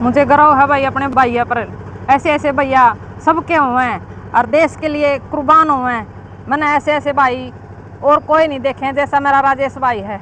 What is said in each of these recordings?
मुझे गर्व है भाई अपने भैया पर। ऐसे ऐसे भैया सबके हुए हैं और देश के लिए कुर्बान हुए हैं। मैंने ऐसे ऐसे भाई और कोई नहीं देखे जैसा मेरा राजेश भाई है।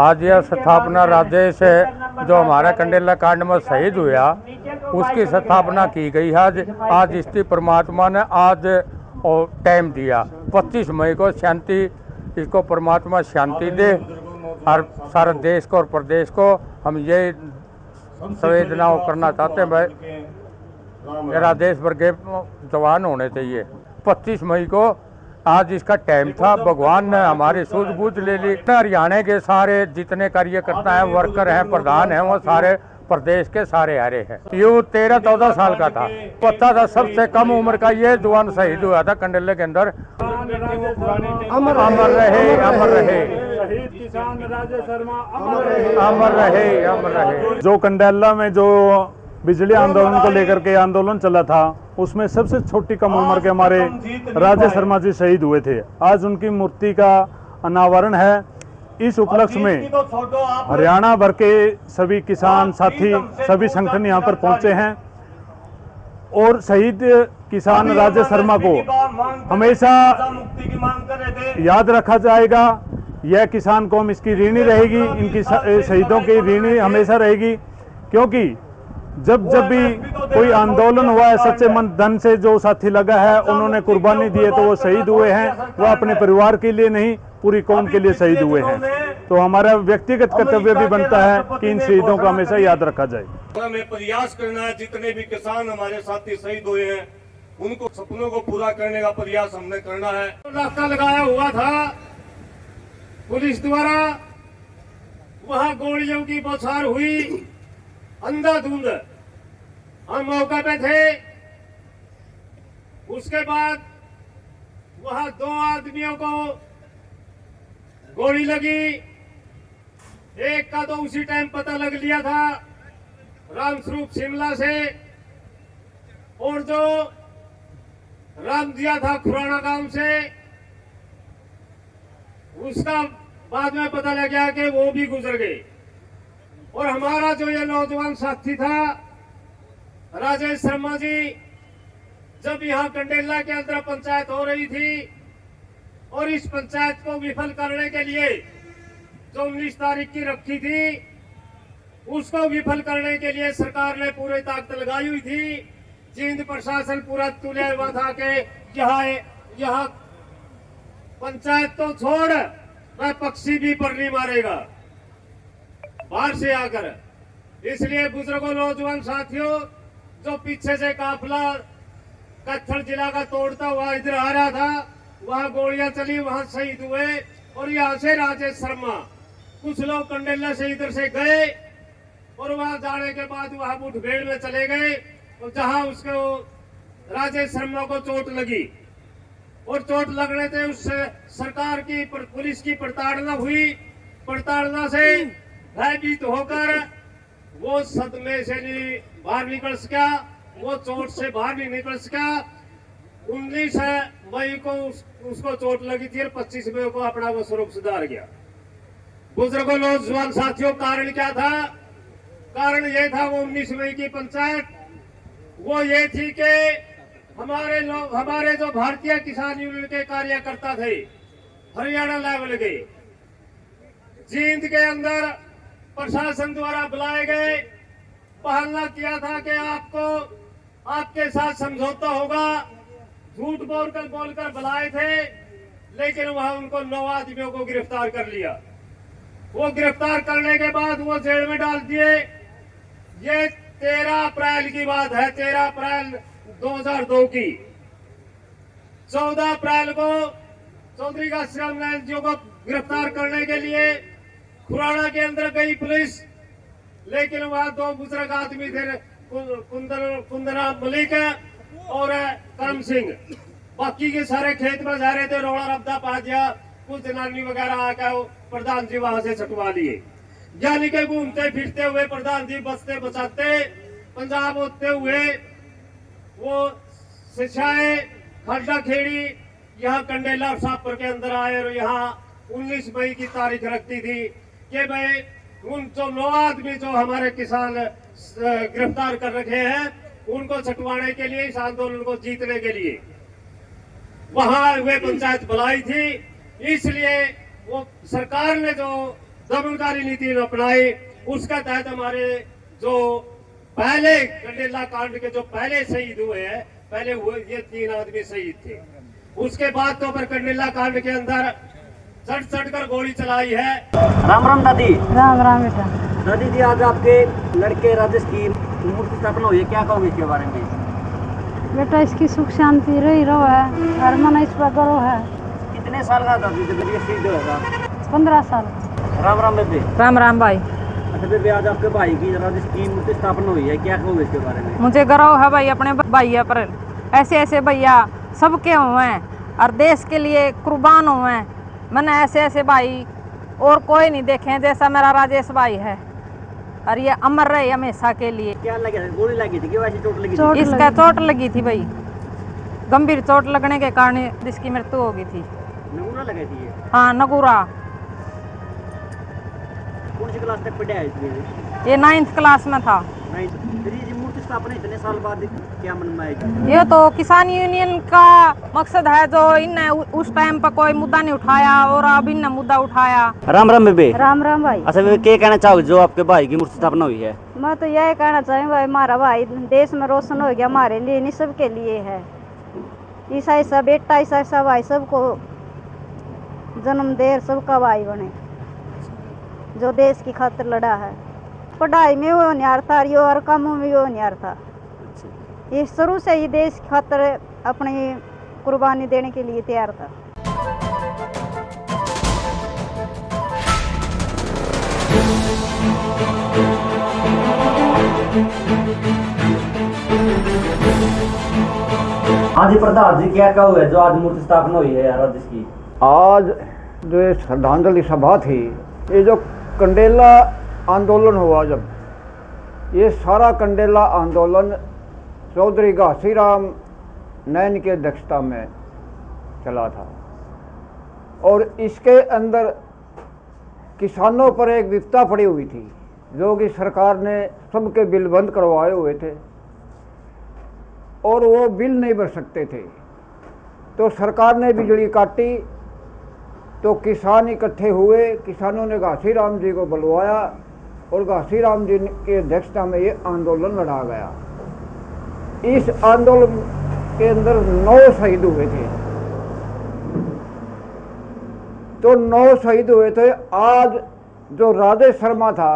आज यह स्थापना राजेश जो हमारा कंडेला कांड में शहीद हुआ उसकी स्थापना की गई है। आज इष्टि परमात्मा ने आज टाइम दिया 25 मई को शांति, इसको परमात्मा शांति दे और सारे देश को और प्रदेश को हम ये संवेदनाओं करना चाहते हैं भाई मेरा देश भर के जवान होने चाहिए। 25 मई को आज इसका टाइम था, भगवान ने हमारी सूझबूझ ले ली। हरियाणा के सारे जितने कार्यकर्ता हैं, वर्कर हैं, प्रधान हैं, वो सारे प्रदेश के सारे आ रहे हैं। ये 13-14 साल का था, पता था सबसे कम उम्र का ये जवान शहीद हुआ था कंडेले के अंदर। अमर रहे, अमर रहे, किसान राजेश शर्मा अमर रहे, अमर रहे। जो कंडेला में जो बिजली आंदोलन को लेकर के आंदोलन चला था उसमें सबसे छोटी कम उम्र के हमारे राजेश शर्मा जी शहीद हुए थे। आज उनकी मूर्ति का अनावरण है। इस उपलक्ष्य में हरियाणा भर के सभी किसान साथी, सभी संगठन यहाँ पर पहुंचे हैं और शहीद किसान राजेश शर्मा को हमेशा याद रखा जाएगा। यह किसान कौम इसकी ऋणी रहेगी, इनकी शहीदों की ऋणी हमेशा रहेगी, क्योंकि जब भी कोई आंदोलन हुआ है सच्चे मन धन से जो साथी लगा है, उन्होंने कुर्बानी दी है तो वो शहीद हुए हैं। वो अपने परिवार के लिए नहीं, पूरी कौम के लिए शहीद हुए हैं। तो हमारा व्यक्तिगत कर्तव्य भी बनता है कि इन शहीदों को हमेशा याद रखा जाए। हमें प्रयास करना है, जितने भी किसान हमारे साथी शहीद हुए हैं उनको सपनों को पूरा करने का प्रयास हमने करना है। रास्ता लगाया हुआ था पुलिस द्वारा, वहां गोलियों की बौछार हुई, अंधाधुंध हम मौका पे थे। उसके बाद वहां 2 आदमियों को गोली लगी। एक का तो उसी टाइम पता लग लिया था, रामस्वरूप शिमला से, और जो राम दिया था खुराना गांव से, उसका बाद में पता लग गया कि वो भी गुजर गए। और हमारा जो ये नौजवान साथी था राजेश शर्मा जी, जब यहाँ कंडेला के अंदर पंचायत हो रही थी और इस पंचायत को विफल करने के लिए जो 19 तारीख की रखी थी, उसको विफल करने के लिए सरकार ने पूरी ताकत लगाई हुई थी। जींद प्रशासन पूरा तुला हुआ था कि यहाँ पंचायत तो छोड़, मैं पक्षी भी पर नहीं मारेगा बाहर से आकर। इसलिए बुजुर्गों, नौजवान साथियों, जो पीछे से काफिला कत्थल जिला का तोड़ता हुआ इधर आ रहा था, वहां गोलियां चली, वहां शहीद हुए। और यहाँ से राजेश शर्मा, कुछ लोग कंडेला से इधर से गए और वहां जाने के बाद वहां मुठभेड़ में चले गए, और जहां उसको राजेश शर्मा को चोट लगी और चोट लगने से उस सरकार की पुलिस की प्रताड़ना हुई। प्रताड़ना से भयभीत होकर वो सदमे से नहीं बाहर निकल सका वो चोट से बाहर नहीं निकल सका। 19 मई को उसको चोट लगी थी और 25 मई को अपना वो स्वरूप सुधार गया। बुजुर्गों नौजवान साथियों, कारण क्या था? कारण ये था वो 19 मई की पंचायत वो ये थी कि हमारे जो भारतीय किसान यूनियन के कार्यकर्ता थे हरियाणा लेवल के, जींद के अंदर प्रशासन द्वारा बुलाए गए, बहाना किया था कि आपको आपके साथ समझौता होगा, झूठ बोलकर बुलाए थे, लेकिन वहां उनको 9 आदमियों को गिरफ्तार कर लिया। वो गिरफ्तार करने के बाद वो जेल में डाल दिए। ये 13 अप्रैल की बात है, 13 अप्रैल 2002 की। 14 अप्रैल को चौधरी घासीराम नारायण जी को गिरफ्तार करने के लिए खुराना के अंदर गई पुलिस, लेकिन वहां 2 बुजुर्ग आदमी थे, कुंदरा मलिक और करम सिंह। बाकी के सारे खेत में जा रहे थे, रोड़ा रब्दा पा दिया, कुछ जनानी वगैरह आकर प्रधान जी वहां से छुटवा लिए। यानी कि घूमते फिरते हुए प्रधान जी बचते बचाते पंजाब होते हुए वो सिछाए खड्डा खेड़ी यहाँ कंडेला सापर के अंदर आए और यहाँ 19 मई की तारीख रखती थी कि भाई उन जो 9 आदमी जो हमारे किसान गिरफ्तार कर रखे हैं उनको छुटवाने के लिए, इस आंदोलन को जीतने के लिए वहां वे पंचायत बुलाई थी। इसलिए वो सरकार ने जो दमनकारी नीति अपनाई उसका तहत हमारे जो पहले कंडेला कांड के जो पहले शहीद हुए हैं, पहले हुए ये 3 आदमी शहीद थे। उसके बाद तो पर कंडेला कांड के अंदर चढ़ कर गोली चलाई है। राम राम दादी। राम राम बेटा। दादी जी, आज आपके लड़के राजेश की मूर्ति स्थापना हुई है, क्या कहोगे इसके बारे में? बेटा इसकी सुख शांति रही रहो है, हर मन इस पर करो है। कितने साल का दादी जब ये शहीद होगा? 15 साल। राम राम बेबे। राम राम भाई। अच्छा बेबे, आज आपके भाई की राजेश की मूर्ति स्थापना हुई है, क्या कहोगे इसके बारे में? मुझे गर्व है भाई अपने भैया पर। ऐसे ऐसे भैया सबके हुए हैं और देश के लिए कुर्बान हुए हैं। मैंने ऐसे ऐसे भाई और कोई नहीं देखे जैसा मेरा राजेश भाई है, और ये अमर रहे हमेशा के लिए। क्या लगा? गोली लगी थी कि वैसे चोट लगी चोट थी? इसका चोट लगी थी भाई, गंभीर चोट लगने के कारण जिसकी मृत्यु हो गई थी। नगूरा लगी थी ये? हाँ, नगूरा। कौन सी क्लास तक पढ़े आए? ये 9th क्लास में था। नहीं, ये मूर्ति स्थापना इतने साल बाद क्या मन में आएगी? ये तो किसान यूनियन का मकसद है, जो इनने उस टाइम पर कोई मुद्दा नहीं उठाया और अब इनने मुद्दा उठाया। राम राम बेबे। राम राम भाई। अच्छा बेबे, क्या कहना चाहोगे जो आपके भाई की मूर्ति स्थापना हुई है? मैं तो यही कहना चाहूँगा भाई, हमारा भाई देश में रोशन हो गया, हमारे लिए नहीं सबके लिए है। ईसाई सब बेटा, ईसाई सब भाई सबको जन्म दे, सबका भाई बने, जो देश की खातिर लड़ा है। पढ़ाई में वो होनिहार था और कामों में वो होनिहार था। ये शुरू से ही देश की खातिर अपनी कुर्बानी देने के लिए तैयार था। हाँ जी प्रधान जी, क्या कहोगे जो आज मूर्ति स्थापना हुई है राजेश की? आज जो ये श्रद्धांजलि सभा थी, ये जो कंडेला आंदोलन हुआ, जब ये सारा कंडेला आंदोलन चौधरी घासीराम नैन के अध्यक्षता में चला था और इसके अंदर किसानों पर एक विपदा पड़ी हुई थी जो कि सरकार ने सबके बिल बंद करवाए हुए थे और वो बिल नहीं भर सकते थे। तो सरकार ने बिजली काटी तो किसान इकट्ठे हुए, किसानों ने घासीराम जी को बुलवाया और घासीराम जी की अध्यक्षता में ये आंदोलन लड़ा गया। इस आंदोलन के अंदर 9 शहीद हुए थे। तो 9 शहीद हुए थे। आज जो राजेश शर्मा था,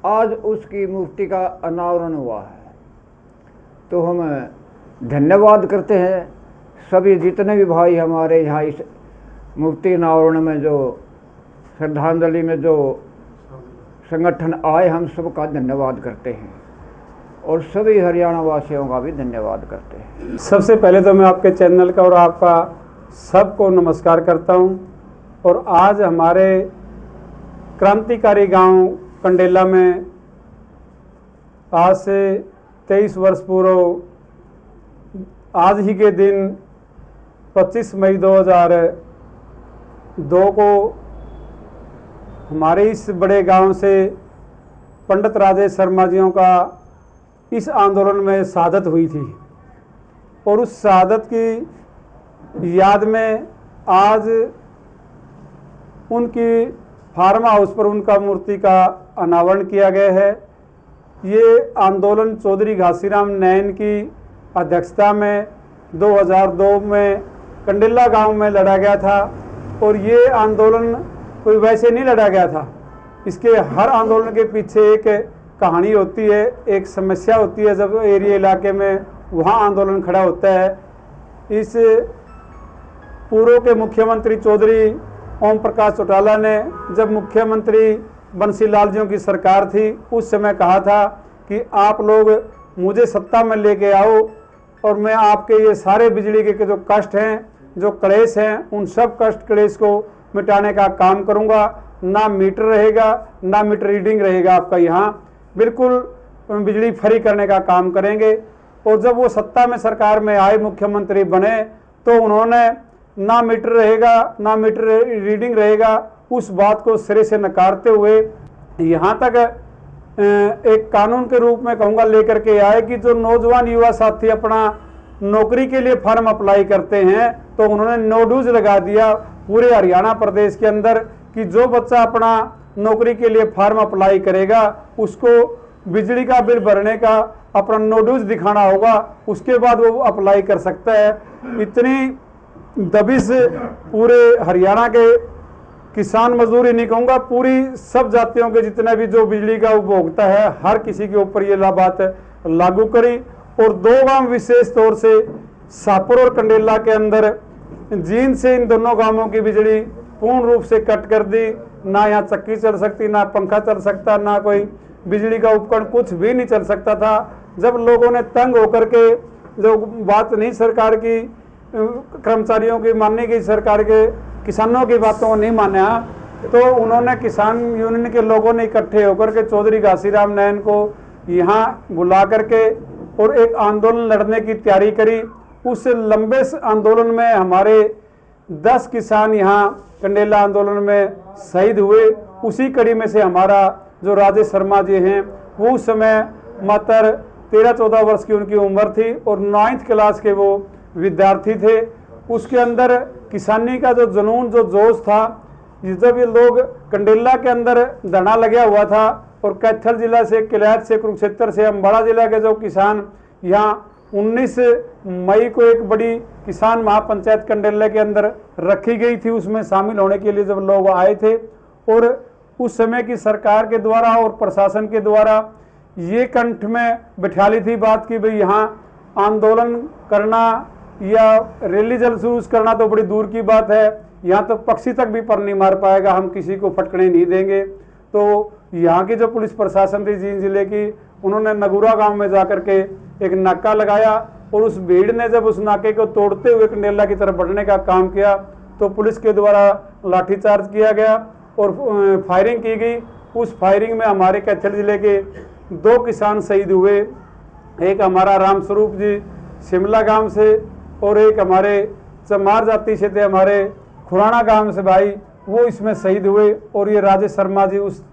आज उसकी मूर्ति का अनावरण हुआ है। तो हम धन्यवाद करते हैं सभी जितने भी भाई हमारे यहाँ इस मूर्ति अनावरण में, जो श्रद्धांजलि में जो संगठन आए, हम सबका धन्यवाद करते हैं और सभी हरियाणा वासियों का भी धन्यवाद करते हैं। सबसे पहले तो मैं आपके चैनल का और आपका सबको नमस्कार करता हूं। और आज हमारे क्रांतिकारी गांव कंडेला में आज से 23 वर्ष पूर्व आज ही के दिन 25 मई 2002 को हमारे इस बड़े गांव से पंडित राजेश शर्मा जियों का इस आंदोलन में शहादत हुई थी और उस शहादत की याद में आज उनकी फार्म हाउस पर उनका मूर्ति का अनावरण किया गया है। ये आंदोलन चौधरी घासीराम नैन की अध्यक्षता में 2002 में कंडेला गांव में लड़ा गया था और ये आंदोलन कोई वैसे नहीं लड़ा गया था। इसके हर आंदोलन के पीछे एक कहानी होती है, एक समस्या होती है। जब एरिया इलाके में वहाँ आंदोलन खड़ा होता है। इस पूर्व के मुख्यमंत्री चौधरी ओम प्रकाश चौटाला ने जब मुख्यमंत्री बंसीलाल जियों की सरकार थी उस समय कहा था कि आप लोग मुझे सत्ता में लेके आओ और मैं आपके ये सारे बिजली के जो कष्ट हैं, जो क्लेश हैं, उन सब कष्ट क्लेश को मिटाने का काम करूंगा। ना मीटर रहेगा, ना मीटर रीडिंग रहेगा आपका, यहाँ बिल्कुल बिजली फ्री करने का काम करेंगे। और जब वो सत्ता में सरकार में आए, मुख्यमंत्री बने, तो उन्होंने ना मीटर रहेगा, ना मीटर रीडिंग रहेगा, उस बात को सिरे से नकारते हुए यहाँ तक एक कानून के रूप में कहूँगा लेकर के आए कि जो नौजवान युवा साथी अपना नौकरी के लिए फॉर्म अप्लाई करते हैं तो उन्होंने नो ड्यूज लगा दिया पूरे हरियाणा प्रदेश के अंदर कि जो बच्चा अपना नौकरी के लिए फॉर्म अप्लाई करेगा उसको बिजली का बिल भरने का अपना नो ड्यूज दिखाना होगा, उसके बाद वो अप्लाई कर सकता है। इतनी दबिश पूरे हरियाणा के किसान मजदूर ही नहीं कहूँगा, पूरी सब जातियों के जितने भी जो बिजली का उपभोक्ता है हर किसी के ऊपर ये बात लागू करी। और दो गांव विशेष तौर से शाहपुर और कंडेला के अंदर जींद से इन दोनों गांवों की बिजली पूर्ण रूप से कट कर दी। ना यहाँ चक्की चल सकती, ना पंखा चल सकता, ना कोई बिजली का उपकरण, कुछ भी नहीं चल सकता था। जब लोगों ने तंग होकर के, जो बात नहीं सरकार की कर्मचारियों की मानने की, सरकार के किसानों की बातों को नहीं माना, तो उन्होंने किसान यूनियन के लोगों ने इकट्ठे होकर के चौधरी घासीराम नैन को यहाँ बुला करके और एक आंदोलन लड़ने की तैयारी करी। उस लंबे आंदोलन में हमारे 10 किसान यहाँ कंडेला आंदोलन में शहीद हुए। उसी कड़ी में से हमारा जो राजेश शर्मा जी हैं वो उस समय मात्र 13-14 वर्ष की उनकी उम्र थी और 9th क्लास के वो विद्यार्थी थे। उसके अंदर किसानी का जो जुनून, जो जोश था, जब ये लोग कंडेला के अंदर धरना लगा हुआ था और कैथल जिला से, किलैत से, कुरुक्षेत्र से, अम्बाड़ा जिला के जो किसान यहाँ 19 मई को एक बड़ी किसान महापंचायत कंडेला के अंदर रखी गई थी, उसमें शामिल होने के लिए जब लोग आए थे और उस समय की सरकार के द्वारा और प्रशासन के द्वारा ये कंठ में बिठा ली थी बात कि भाई यहाँ आंदोलन करना या रैली जुलूस करना तो बड़ी दूर की बात है, यहाँ तो पक्षी तक भी पर नहीं मार पाएगा, हम किसी को फटकने नहीं देंगे। तो यहाँ की जो पुलिस प्रशासन थी जींद जिले की, उन्होंने नगुरा गांव में जाकर के एक नाका लगाया और उस भीड़ ने जब उस नाके को तोड़ते हुए कंडेला की तरफ बढ़ने का काम किया तो पुलिस के द्वारा लाठीचार्ज किया गया और फायरिंग की गई। उस फायरिंग में हमारे कैथल जिले के 2 किसान शहीद हुए, एक हमारा रामस्वरूप जी शिमला गांव से और एक हमारे चमार जाति से थे, हमारे खुराना गांव से भाई, वो इसमें शहीद हुए। और ये राजेश शर्मा जी उस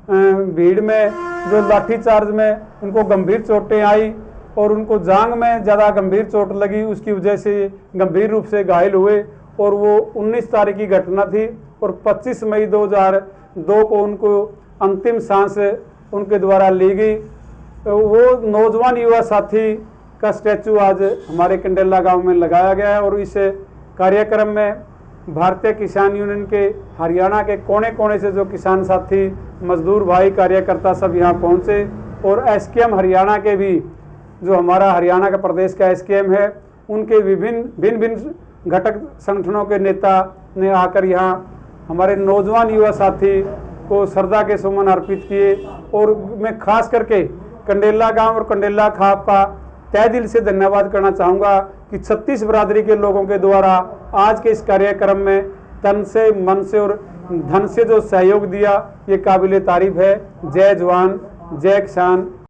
भीड़ में जो लाठीचार्ज में उनको गंभीर चोटें आई और उनको जांग में ज़्यादा गंभीर चोट लगी, उसकी वजह से गंभीर रूप से घायल हुए और वो 19 तारीख की घटना थी और 25 मई 2002 को उनको अंतिम सांस उनके द्वारा ली गई। वो नौजवान युवा साथी का स्टैचू आज हमारे कंडेला गांव में लगाया गया है और इस कार्यक्रम में भारतीय किसान यूनियन के हरियाणा के कोने कोने से जो किसान साथी, मजदूर भाई, कार्यकर्ता सब यहाँ पहुँचे और एसकेएम हरियाणा के भी, जो हमारा हरियाणा का प्रदेश का एसकेएम है, उनके भिन्न घटक संगठनों के नेता ने आकर यहाँ हमारे नौजवान युवा साथी को श्रद्धा के सुमन अर्पित किए। और मैं खास करके कंडेला गांव और कंडेला खाप का तहे दिल से धन्यवाद करना चाहूँगा कि 36 बरादरी के लोगों के द्वारा आज के इस कार्यक्रम में तन से, मन से और धन से जो सहयोग दिया, ये काबिले तारीफ है। जय जवान, जय किसान।